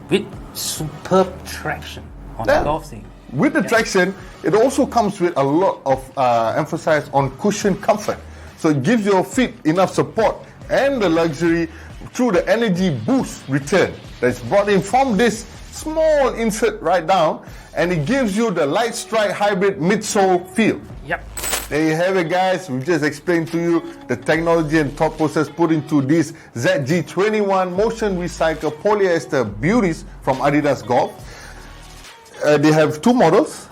with superb traction on the golf scene. With the traction, it also comes with a lot of emphasis on cushion comfort. So it gives your feet enough support and the luxury through the energy boost return that's brought in from this small insert right down, and it gives you the light strike hybrid midsole feel. Yep. There you have it, guys. We just explained to you the technology and thought process put into these ZG21 motion recycled polyester beauties from Adidas Golf. they have two models,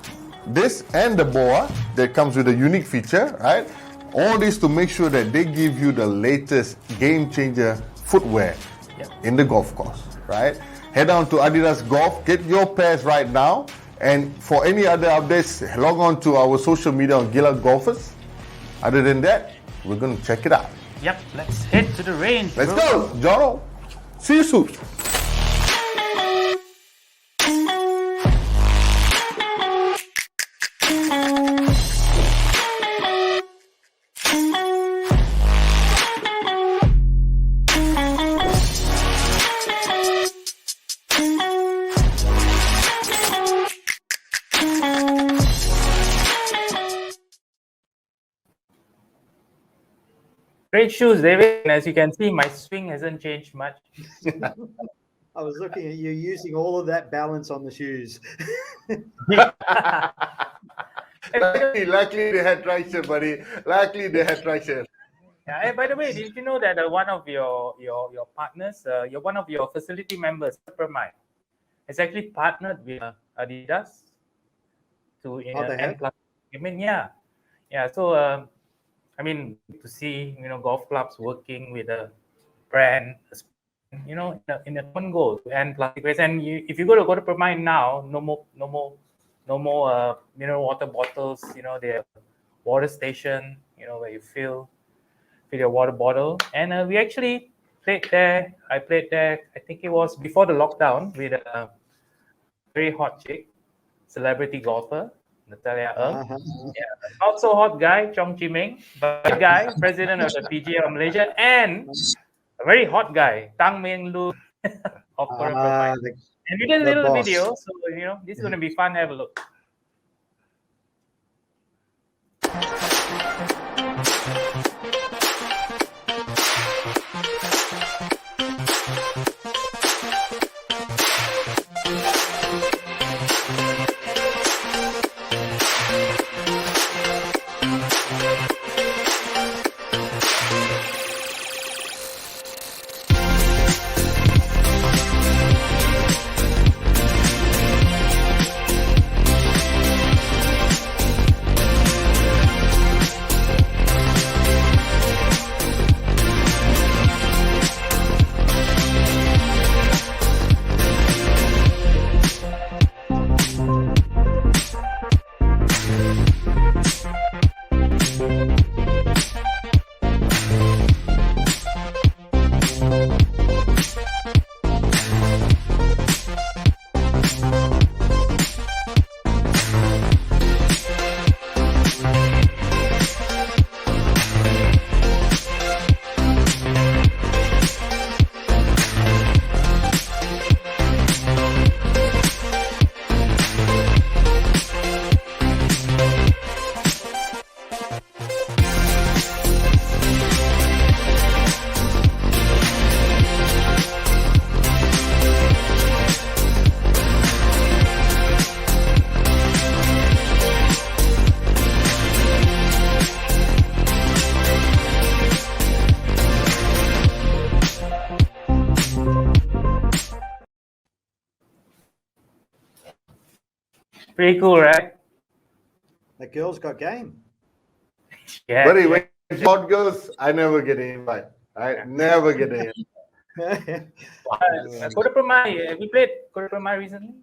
this and the BOA, that comes with a unique feature, right? All this to make sure that they give you the latest game changer footwear in the golf course, right? Head down to Adidas Golf, get your pairs right now. And for any other updates, log on to our social media on Gila Golfers. Other than that, we're going to check it out. Yep, let's head to the range. Let's go, Jono. See you soon. Great shoes, David. And as you can see, my swing hasn't changed much. I was looking at you using all of that balance on the shoes. Luckily they had traction, buddy. Luckily they had traction. Yeah, by the way, did you know that one of your partners, one of your facility members, Permai, has actually partnered with Adidas to end plastic equipment? Yeah. So I mean, to see golf clubs working with a brand, in a common goal to end plastic waste. And if you go to Permai now, no more mineral water bottles. The water station, where you fill your water bottle. And we actually played there. I played there. I think it was before the lockdown with a very hot chick, celebrity golfer, Natalia Ng. Yeah, not so hot guy, Chong Chi Ming, but a guy, president of the PGA of Malaysia, and a very hot guy, Tang Meng Lu of Permai. And we did a little video, so this is going to be fun. Have a look. Pretty cool, right? That girl's got game. Yeah. Buddy, when shot goes, I never get an invite. I never get an invite. Kota Permai, have you played Kota Permai recently?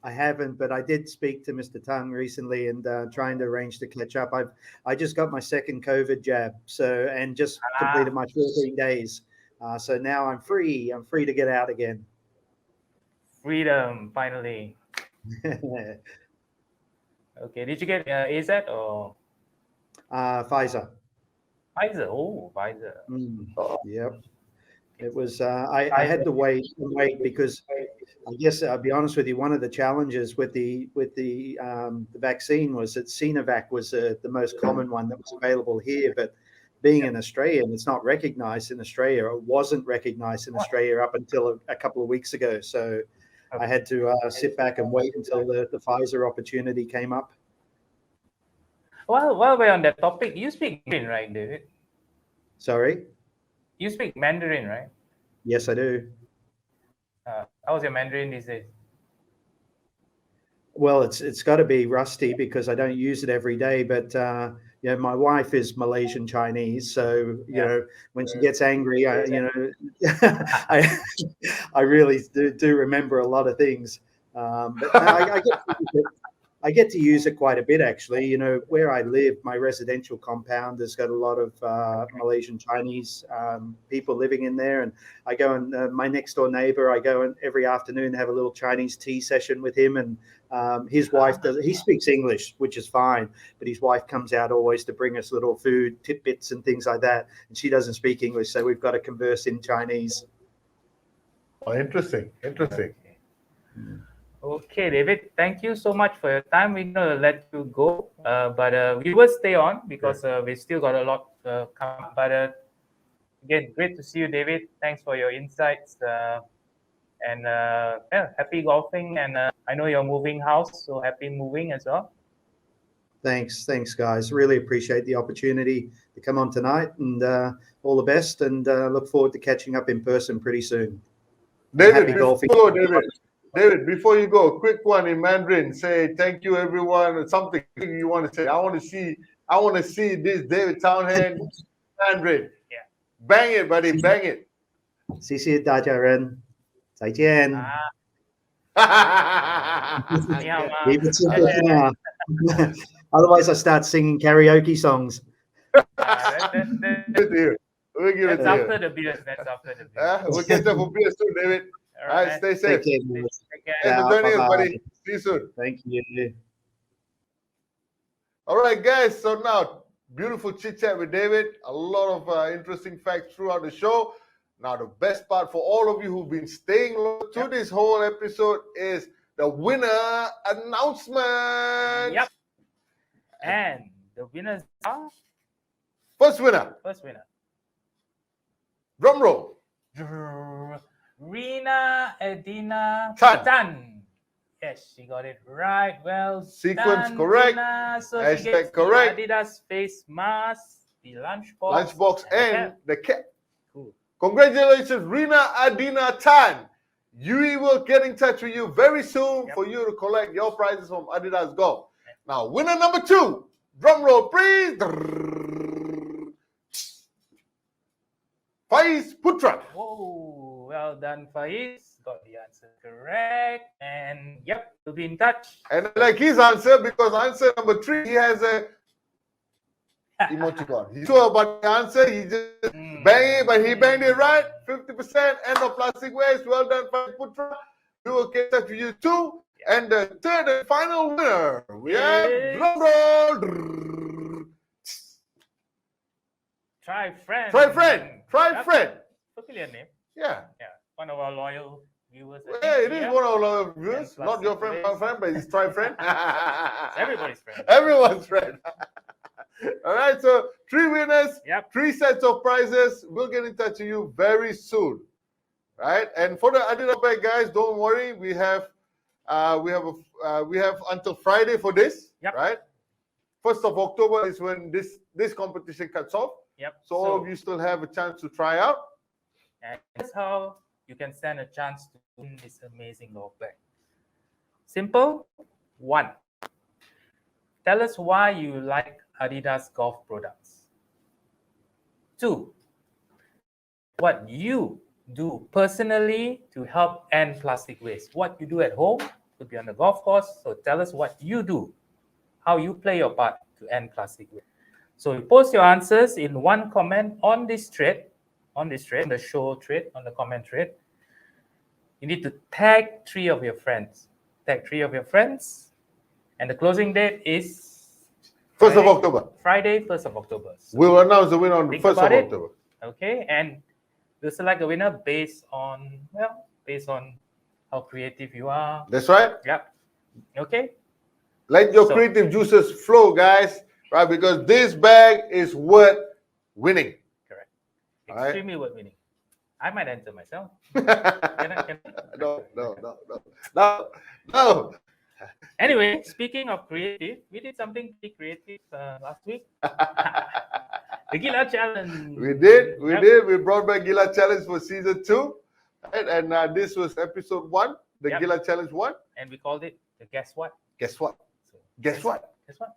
I haven't, but I did speak to Mr. Tang recently and trying to arrange to catch up. I just got my second COVID jab, and just completed my 14 days. So now I'm free. I'm free to get out again. Freedom, finally. Okay, did you get AZ or Pfizer? Pfizer? Oh, Pfizer. Yep. It was. I had to wait because I guess I'll be honest with you. One of the challenges with the vaccine was that Sinovac was the most common one that was available here, but being an Australian, it's not recognized in Australia. It wasn't recognized in Australia up until a couple of weeks ago. So I had to sit back and wait until the Pfizer opportunity came up. Well, while we're on that topic, you speak Mandarin, right, David? Sorry? You speak Mandarin, right? Yes, I do. How's your Mandarin these days? Well, it's got to be rusty because I don't use it every day. But my wife is Malaysian Chinese, so when she gets angry, I I really do remember a lot of things. But no, I get to use it quite a bit, actually. Where I live, my residential compound has got a lot of Malaysian Chinese people living in there. And I go and my next door neighbor, I go and every afternoon have a little Chinese tea session with him. And his wife he speaks English, which is fine. But his wife comes out always to bring us little food, tidbits and things like that. And she doesn't speak English, so we've got to converse in Chinese. Oh, interesting. Okay, David, thank you so much for your time. We're going to let you go, but we will stay on because we still got a lot coming. But again, great to see you, David. Thanks for your insights. And happy golfing. And I know you're moving house, so happy moving as well. Thanks, guys. Really appreciate the opportunity to come on tonight, and all the best. And look forward to catching up in person pretty soon. David, Happy golfing. David, before you go, a quick one in Mandarin. Say thank you, everyone. Something you want to say. I want to see this David Townend Mandarin. Yeah. Bang it, buddy. Bang it. 谢谢大家人，再见。你好吗？ Otherwise, I start singing karaoke songs. We'll give it That's to you. after the beers. That's after the beers. We'll catch up for beers too, David. All right, stay safe. Take care, guys. Take care. Thanks for joining us, Bye-bye. buddy. See you soon. Thank you. All right, guys. So now, beautiful chit chat with David. A lot of interesting facts throughout the show. Now, the best part for all of you who've been staying loyal to this whole episode is the winner announcement. Yep. And the winners are First winner, first winner. drum roll. Rina Edina Tan. Tan. Yes, she got it right. Well Sequence done, correct. Rina. So Hashtag she gets correct. the Adidas face mask, the lunchbox, Lunchbox and cap. the cap. Cool. Congratulations, Rina Adina Tan. We will get in touch with you very soon for you to collect your prizes from Adidas Golf. Now, winner number 2. Drum roll, please. Faiz Putra. Whoa, well done, Faiz. Got the answer correct. And yep, we'll be in touch. And I like his answer because answer number 3, he has a emoticon. He's sure about the answer. He just banged it, but he banged it right. 50% end of plastic waste. Well done, Faiz Putra. We will get in touch with you too. And the third and final winner, we have drum roll. Try friend. Try friend. Try Yep. friend. Familiar name. Yeah. Yeah, one of our loyal viewers. I Yeah, think. it is Yeah. one of our viewers. And Not your plastic friend, my waste. friend, but it's try friend. It's everybody's friend. Everyone's friend. All right, so 3 winners, Yep. 3 sets of prizes. We'll get in touch with you very soon. Right? And for the Adidas bag, guys, don't worry. We have until Friday for this. Yep. Right? 1st of October is when this competition cuts off. Yep. So all of you still have a chance to try out. And that's how you can stand a chance to win this amazing golf bag. Simple. 1. Tell us why you like Adidas golf products. 2. What you do personally to help end plastic waste. What you do at home could be on the golf course. So tell us what you do, how you play your part to end plastic waste. So you post your answers in one comment on this thread, on the show thread, on the comment thread. You need to tag 3 of your friends. Tag 3 of your friends. And the closing date is 1st of October. Friday, 1st of October. So, We'll announce the winner on the think 1st of about it. October. okay, and we'll select a winner based on how creative you are. That's right. Yep. Okay. Let your So- creative juices flow, guys. Right? Because this bag is worth winning. Correct. All right. Extremely worth winning. I might enter myself. no, no. Anyway, speaking of creative, we did something pretty creative last week. The Gila Challenge. We did. Yep. We brought back Gila Challenge for season 2. Right? And this was episode 1, the Yep. Gila Challenge 1. And we called it the Guess What? Guess what? Guess what? Guess what?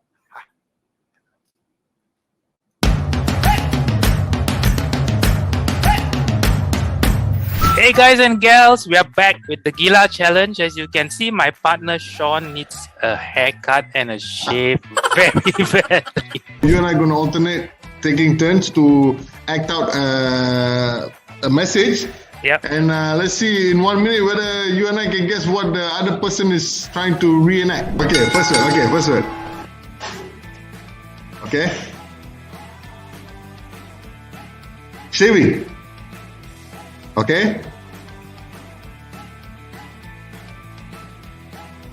Hey guys and gals, we are back with the Gila challenge. As you can see, my partner Sean needs a haircut and a shave very badly. You and I are going to alternate taking turns to act out a message. Yep. And let's see in 1 minute whether you and I can guess what the other person is trying to reenact. Okay, first word. Okay. Shaving. Okay.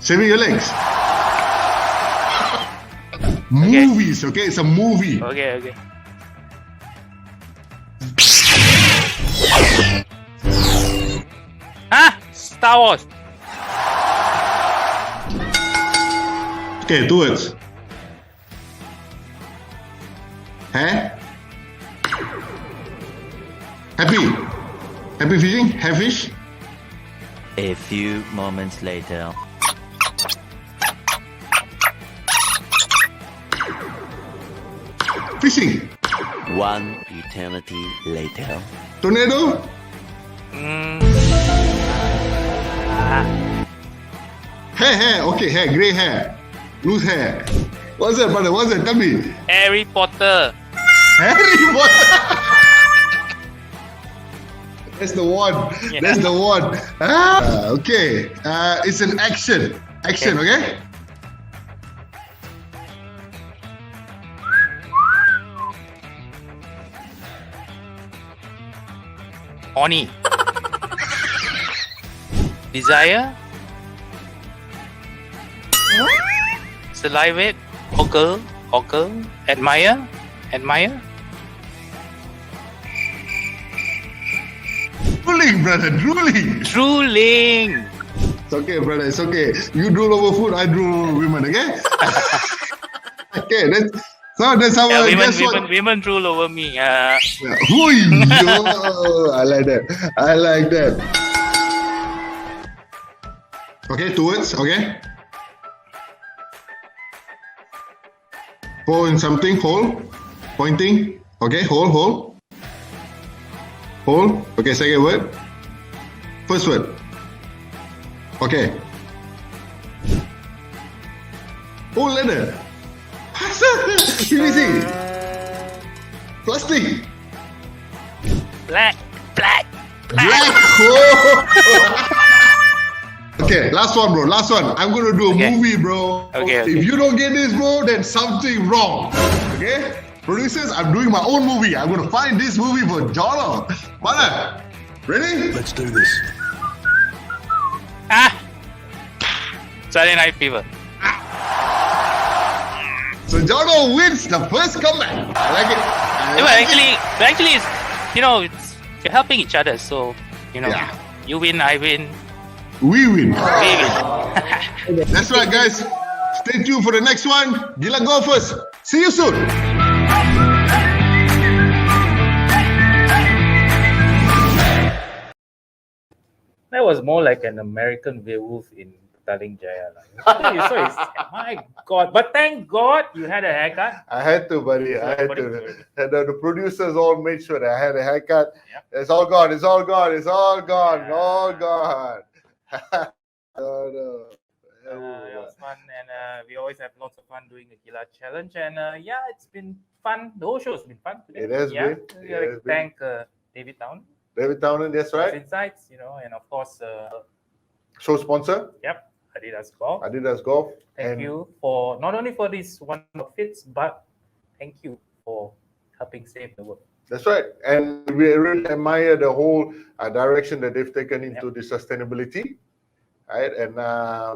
Shaving your legs. Movies, okay? It's a movie. Okay. Star Wars. Okay, 2 words. Hair. Happy fishing? Have fish? A few moments later. Fishing. One eternity later. Tornado? Hair. Okay, hair. Grey hair. Loose hair. What's that, brother? What's that? Tell me. Harry Potter. Harry Potter. That's the one. Yeah. That's the one. Okay. It's an action. Action, okay? Oni. Desire. Salivate. Ogle. Admire. Drooling, brother. Drooling. Drooling. It's okay, brother. It's okay. You drool over food, I drool over women, okay? Okay, that's how Women drool over me. I like that. Okay, 2 words, okay? Hole in something, hole. Pointing. Okay, hole. Hole. Okay, second word. First word. Okay. Oh, leather. PVC. Plastic. Black. Black. Oh. Okay, last one, bro. Last one. I'm going to do a movie, bro. Okay. If you don't get this, bro, then something wrong. Okay? Producers, I'm doing my own movie. I'm going to find this movie for Jono. Partner, ready? Let's do this. Saturday Night Fever. So Jono wins the first comeback. I like it. Actually, it's, you're helping each other. So, Yeah. you win, I win, We win. we win. That's right, guys. Stay tuned for the next one. Gila Golfers. See you soon. That was more like an American werewolf in Petaling Jaya. My God. But thank God you had a haircut. I had to, buddy. I had to. The producers all made sure that I had a haircut. Yep. It's all gone. All gone. It was fun, and we always have lots of fun doing the Gila challenge. And it's been fun. The whole show's been fun today. It has been. We like to thank David Townend. David Townend, that's right. Insights, and of course, Show sponsor, Adidas Golf. Adidas Golf. Thank you for not only for these one outfits, but thank you for helping save the world. That's right. And we really admire the whole direction that they've taken into the sustainability. Right? And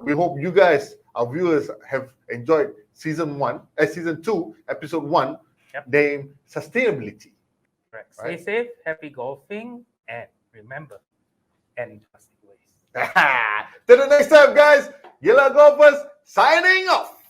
we hope you guys, our viewers, have enjoyed season 2, episode 1, named Sustainability. Correct. Right. Stay safe, happy golfing, and remember, end plastic waste. Till the next time, guys. Gila Golfers signing off.